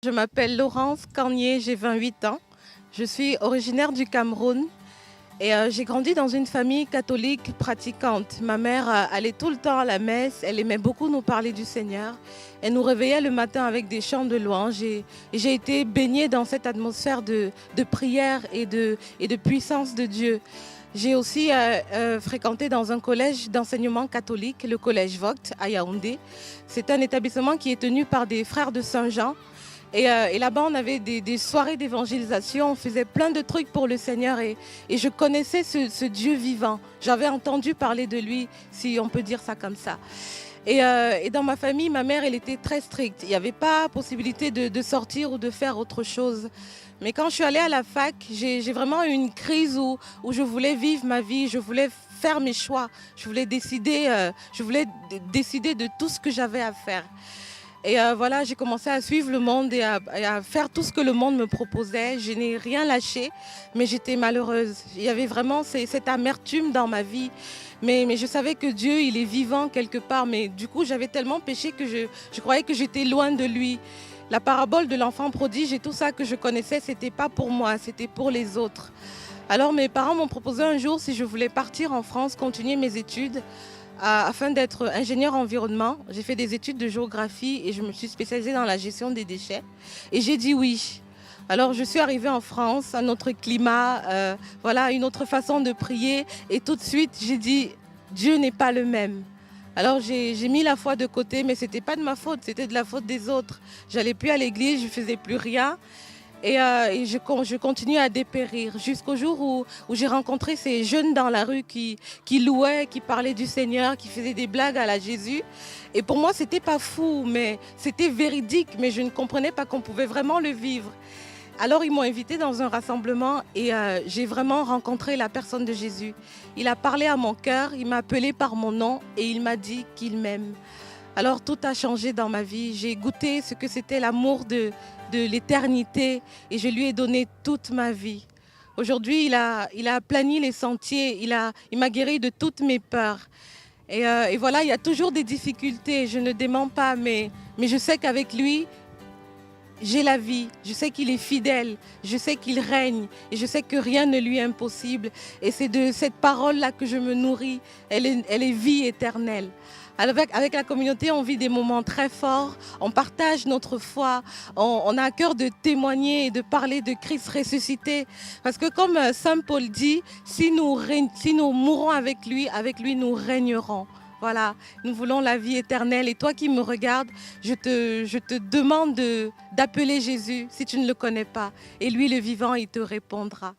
Je m'appelle Laurence Cornier, j'ai 28 ans. Je suis originaire du Cameroun et j'ai grandi dans une famille catholique pratiquante. Ma mère allait tout le temps à la messe, elle aimait beaucoup nous parler du Seigneur. Elle nous réveillait le matin avec des chants de louange et j'ai été baignée dans cette atmosphère de prière et de puissance de Dieu. J'ai aussi fréquenté dans un collège d'enseignement catholique, le collège Vogt à Yaoundé. C'est un établissement qui est tenu par des frères de Saint-Jean. Et là-bas, on avait des soirées d'évangélisation, on faisait plein de trucs pour le Seigneur et je connaissais ce Dieu vivant. J'avais entendu parler de lui, si on peut dire ça comme ça. Et dans ma famille, ma mère, elle était très stricte. Il n'y avait pas possibilité de sortir ou de faire autre chose. Mais quand je suis allée à la fac, j'ai vraiment eu une crise où je voulais vivre ma vie, je voulais faire mes choix, je voulais décider de tout ce que j'avais à faire. Et voilà, j'ai commencé à suivre le monde et à faire tout ce que le monde me proposait. Je n'ai rien lâché, mais j'étais malheureuse. Il y avait vraiment cette amertume dans ma vie. Mais je savais que Dieu, il est vivant quelque part. Mais du coup, j'avais tellement péché que je croyais que j'étais loin de lui. La parabole de l'enfant prodige et tout ça que je connaissais, ce n'était pas pour moi, c'était pour les autres. Alors mes parents m'ont proposé un jour si je voulais partir en France, continuer mes études, afin d'être ingénieur environnement. J'ai fait des études de géographie et je me suis spécialisée dans la gestion des déchets. Et j'ai dit oui. Alors je suis arrivée en France, un autre climat, voilà, une autre façon de prier. Et tout de suite, j'ai dit, Dieu n'est pas le même. Alors j'ai mis la foi de côté, mais ce n'était pas de ma faute, c'était de la faute des autres. J'allais plus à l'église, je ne faisais plus rien. Et je continue à dépérir jusqu'au jour où j'ai rencontré ces jeunes dans la rue qui louaient, qui parlaient du Seigneur, qui faisaient des blagues à la Jésus. Et pour moi, ce n'était pas fou, mais c'était véridique, mais je ne comprenais pas qu'on pouvait vraiment le vivre. Alors ils m'ont invité dans un rassemblement et j'ai vraiment rencontré la personne de Jésus. Il a parlé à mon cœur, il m'a appelé par mon nom et il m'a dit qu'il m'aime. Alors tout a changé dans ma vie. J'ai goûté ce que c'était l'amour de l'éternité et je lui ai donné toute ma vie. Aujourd'hui, il a aplani les sentiers, il m'a guéri de toutes mes peurs. Et voilà, il y a toujours des difficultés, je ne dément pas, mais je sais qu'avec lui, j'ai la vie, je sais qu'il est fidèle, je sais qu'il règne et je sais que rien ne lui est impossible. Et c'est de cette parole-là que je me nourris, elle est vie éternelle. Avec la communauté, on vit des moments très forts, on partage notre foi, on a à cœur de témoigner et de parler de Christ ressuscité. Parce que comme Saint Paul dit, si nous mourons avec lui nous régnerons. Voilà, nous voulons la vie éternelle. Et toi qui me regardes, je te demande d'appeler Jésus si tu ne le connais pas. Et lui, le vivant, il te répondra.